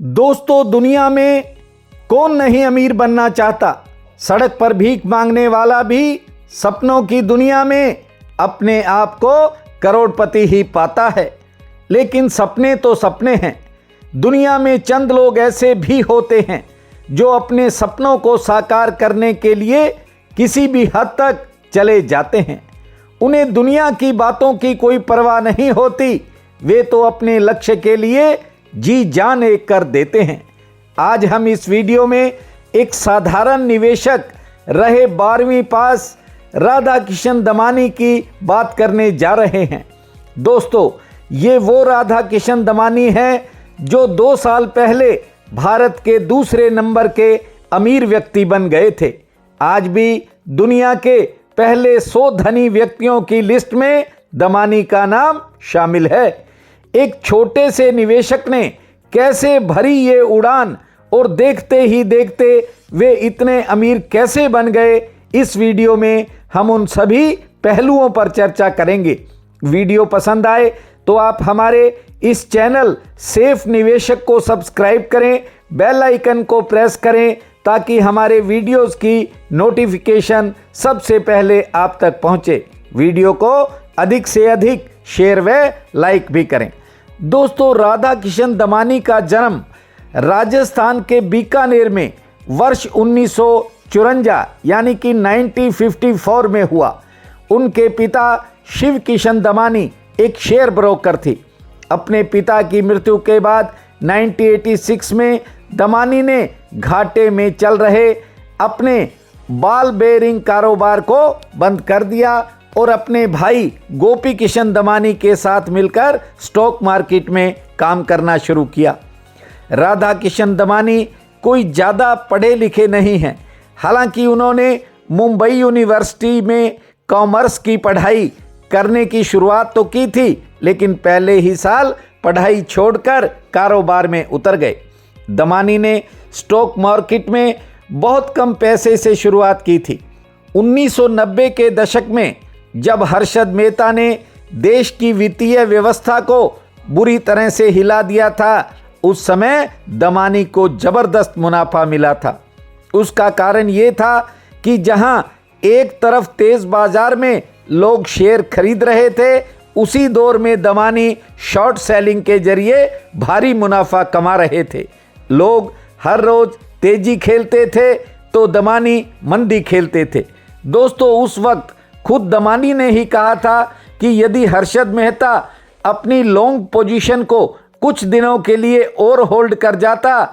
दोस्तों, दुनिया में कौन नहीं अमीर बनना चाहता। सड़क पर भीख मांगने वाला भी सपनों की दुनिया में अपने आप को करोड़पति ही पाता है। लेकिन सपने तो सपने हैं। दुनिया में चंद लोग ऐसे भी होते हैं जो अपने सपनों को साकार करने के लिए किसी भी हद तक चले जाते हैं। उन्हें दुनिया की बातों की कोई परवाह नहीं होती। वे तो अपने लक्ष्य के लिए जी जान एक कर देते हैं। आज हम इस वीडियो में एक साधारण निवेशक रहे 12वीं पास राधा किशन दमानी की बात करने जा रहे हैं। दोस्तों, ये वो राधा किशन दमानी हैं जो 2 साल पहले भारत के दूसरे नंबर के अमीर व्यक्ति बन गए थे। आज भी दुनिया के पहले 100 धनी व्यक्तियों की लिस्ट में दमानी का नाम शामिल है। एक छोटे से निवेशक ने कैसे भरी ये उड़ान और देखते ही देखते वे इतने अमीर कैसे बन गए, इस वीडियो में हम उन सभी पहलुओं पर चर्चा करेंगे। वीडियो पसंद आए तो आप हमारे इस चैनल सेफ निवेशक को सब्सक्राइब करें, बेल आइकन को प्रेस करें ताकि हमारे वीडियोस की नोटिफिकेशन सबसे पहले आप तक पहुंचे। वीडियो को अधिक से अधिक शेयर व लाइक भी करें। दोस्तों, राधा किशन दमानी का जन्म राजस्थान के बीकानेर में वर्ष 1954 यानी कि 1954 में हुआ। उनके पिता शिव किशन दमानी एक शेयर ब्रोकर थी। अपने पिता की मृत्यु के बाद 1986 में दमानी ने घाटे में चल रहे अपने बॉल बेयरिंग कारोबार को बंद कर दिया और अपने भाई गोपी किशन दमानी के साथ मिलकर स्टॉक मार्केट में काम करना शुरू किया। राधा किशन दमानी कोई ज़्यादा पढ़े लिखे नहीं हैं। हालांकि उन्होंने मुंबई यूनिवर्सिटी में कॉमर्स की पढ़ाई करने की शुरुआत तो की थी, लेकिन पहले ही साल पढ़ाई छोड़कर कारोबार में उतर गए। दमानी ने स्टॉक मार्केट में बहुत कम पैसे से शुरुआत की थी। 1990 के दशक में जब हर्षद मेहता ने देश की वित्तीय व्यवस्था को बुरी तरह से हिला दिया था, उस समय दमानी को जबरदस्त मुनाफा मिला था। उसका कारण ये था कि जहां एक तरफ तेज बाजार में लोग शेयर खरीद रहे थे, उसी दौर में दमानी शॉर्ट सेलिंग के जरिए भारी मुनाफा कमा रहे थे। लोग हर रोज तेजी खेलते थे तो दमानी मंदी खेलते थे। दोस्तों, उस वक्त खुद दमानी ने ही कहा था कि यदि हर्षद मेहता अपनी लॉन्ग पोजीशन को कुछ दिनों के लिए और होल्ड कर जाता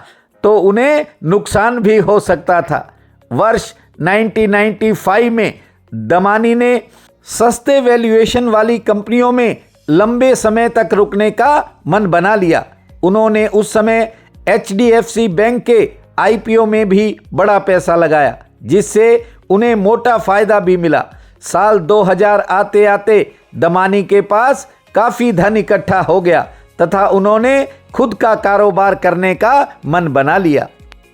तो उन्हें नुकसान भी हो सकता था। वर्ष 1995 में दमानी ने सस्ते वैल्यूएशन वाली कंपनियों में लंबे समय तक रुकने का मन बना लिया। उन्होंने उस समय HDFC बैंक के IPO में भी बड़ा पैसा लगाया, जिससे उन्हें मोटा फायदा भी मिला। साल 2000 आते आते दमानी के पास काफ़ी धन इकट्ठा हो गया तथा उन्होंने खुद का कारोबार करने का मन बना लिया।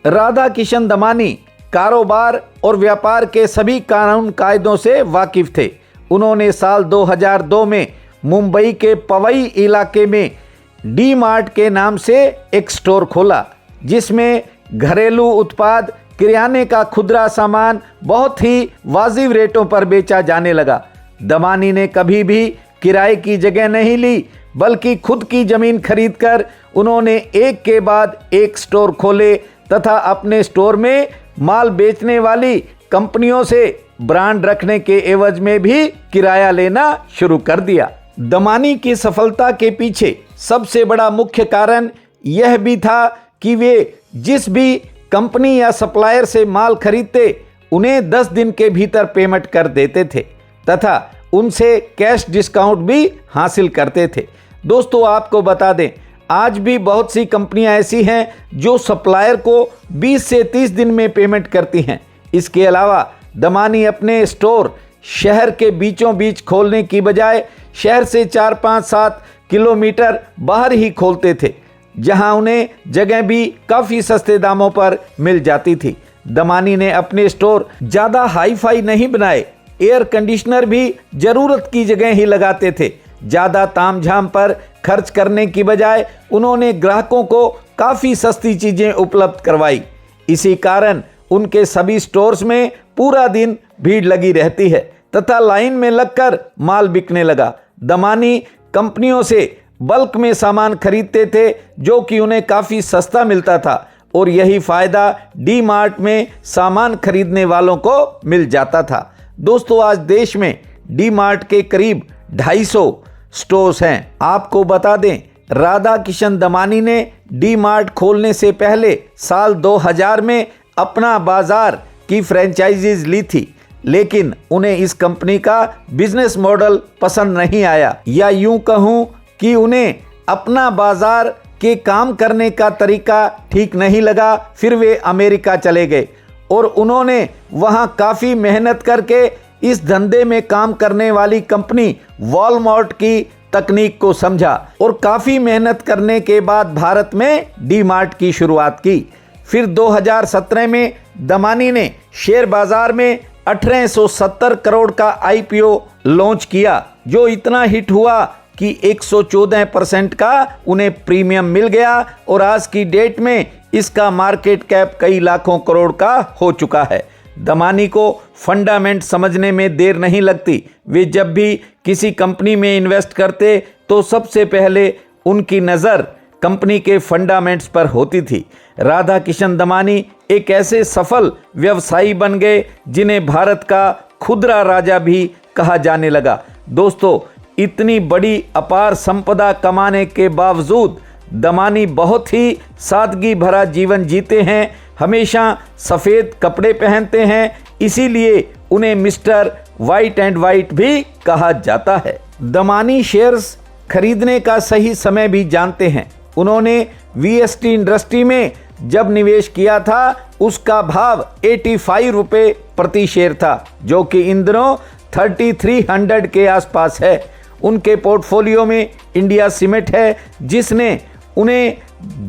राधा किशन दमानी कारोबार और व्यापार के सभी कानून कायदों से वाकिफ थे। उन्होंने साल 2002 में मुंबई के पवई इलाके में डी मार्ट के नाम से एक स्टोर खोला, जिसमें घरेलू उत्पाद, किराने का खुदरा सामान बहुत ही वाजिब रेटों पर बेचा जाने लगा। दमानी ने कभी भी किराए की जगह नहीं ली, बल्कि खुद की ज़मीन खरीदकर उन्होंने एक के बाद एक स्टोर खोले तथा अपने स्टोर में माल बेचने वाली कंपनियों से ब्रांड रखने के एवज में भी किराया लेना शुरू कर दिया। दमानी की सफलता के पीछे सबसे बड़ा मुख्य कारण यह भी था कि वे जिस भी कंपनी या सप्लायर से माल खरीदते, उन्हें 10 दिन के भीतर पेमेंट कर देते थे तथा उनसे कैश डिस्काउंट भी हासिल करते थे। दोस्तों, आपको बता दें, आज भी बहुत सी कंपनियां ऐसी हैं जो सप्लायर को 20 से 30 दिन में पेमेंट करती हैं। इसके अलावा दमानी अपने स्टोर शहर के बीचों बीच खोलने की बजाय शहर से 4, 5, 7 किलोमीटर बाहर ही खोलते थे, जहां उन्हें जगह भी काफ़ी सस्ते दामों पर मिल जाती थी। दमानी ने अपने स्टोर ज़्यादा हाई फाई नहीं बनाए, एयर कंडीशनर भी ज़रूरत की जगह ही लगाते थे, ज़्यादा तामझाम पर खर्च करने की बजाय उन्होंने ग्राहकों को काफ़ी सस्ती चीज़ें उपलब्ध करवाई। इसी कारण उनके सभी स्टोर्स में पूरा दिन भीड़ लगी रहती है तथा लाइन में लगकर माल बिकने लगा। दमानी कंपनियों से बल्क में सामान खरीदते थे जो कि उन्हें काफ़ी सस्ता मिलता था और यही फ़ायदा डी मार्ट में सामान खरीदने वालों को मिल जाता था। दोस्तों, आज देश में डी मार्ट के करीब 250 स्टोर्स हैं। आपको बता दें, राधा किशन दमानी ने डी मार्ट खोलने से पहले साल 2000 में अपना बाजार की फ्रेंचाइजीज ली थी, लेकिन उन्हें इस कंपनी का बिजनेस मॉडल पसंद नहीं आया, या यूं कहूं कि उन्हें अपना बाजार के काम करने का तरीका ठीक नहीं लगा। फिर वे अमेरिका चले गए और उन्होंने वहां काफ़ी मेहनत करके इस धंधे में काम करने वाली कंपनी वॉलमार्ट की तकनीक को समझा और काफ़ी मेहनत करने के बाद भारत में डी मार्ट की शुरुआत की। फिर 2017 में दमानी ने शेयर बाजार में 1870 करोड़ का आईपीओ लॉन्च किया, जो इतना हिट हुआ कि 114% का उन्हें प्रीमियम मिल गया और आज की डेट में इसका मार्केट कैप कई लाखों करोड़ का हो चुका है। दमानी को फंडामेंट समझने में देर नहीं लगती। वे जब भी किसी कंपनी में इन्वेस्ट करते तो सबसे पहले उनकी नज़र कंपनी के फंडामेंट्स पर होती थी। राधा किशन दमानी एक ऐसे सफल व्यवसायी बन गए जिन्हें भारत का खुदरा राजा भी कहा जाने लगा। दोस्तों, इतनी बड़ी अपार संपदा कमाने के बावजूद दमानी बहुत ही सादगी भरा जीवन जीते हैं। हमेशा सफ़ेद कपड़े पहनते हैं, इसीलिए उन्हें मिस्टर वाइट एंड वाइट भी कहा जाता है। दमानी शेयर्स खरीदने का सही समय भी जानते हैं। उन्होंने वीएसटी इंडस्ट्री में जब निवेश किया था उसका भाव 85 रुपये प्रति शेयर था, जो कि इन दिनों 3300 के आसपास है। उनके पोर्टफोलियो में इंडिया सीमेंट है जिसने उन्हें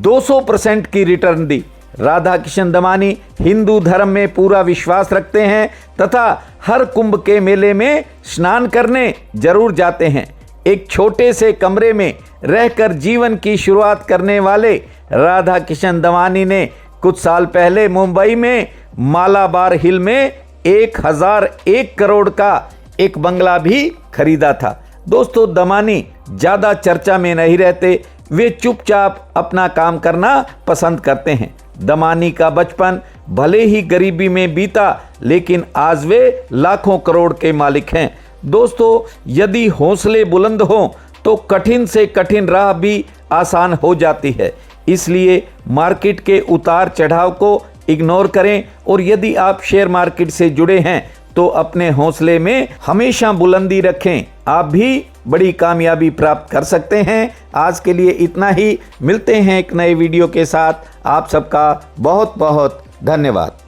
200% की रिटर्न दी। राधा किशन दमानी हिंदू धर्म में पूरा विश्वास रखते हैं तथा हर कुंभ के मेले में स्नान करने जरूर जाते हैं। एक छोटे से कमरे में रहकर जीवन की शुरुआत करने वाले राधा किशन दमानी ने कुछ साल पहले मुंबई में मालाबार हिल में 1001 करोड़ का एक बंगला भी खरीदा था। दोस्तों, दमानी ज़्यादा चर्चा में नहीं रहते, वे चुपचाप अपना काम करना पसंद करते हैं। दमानी का बचपन भले ही गरीबी में बीता, लेकिन आज वे लाखों करोड़ के मालिक हैं। दोस्तों, यदि हौसले बुलंद हों तो कठिन से कठिन राह भी आसान हो जाती है। इसलिए मार्केट के उतार चढ़ाव को इग्नोर करें और यदि आप शेयर मार्केट से जुड़े हैं तो अपने हौसले में हमेशा बुलंदी रखें। आप भी बड़ी कामयाबी प्राप्त कर सकते हैं। आज के लिए इतना ही। मिलते हैं एक नए वीडियो के साथ। आप सबका बहुत बहुत धन्यवाद।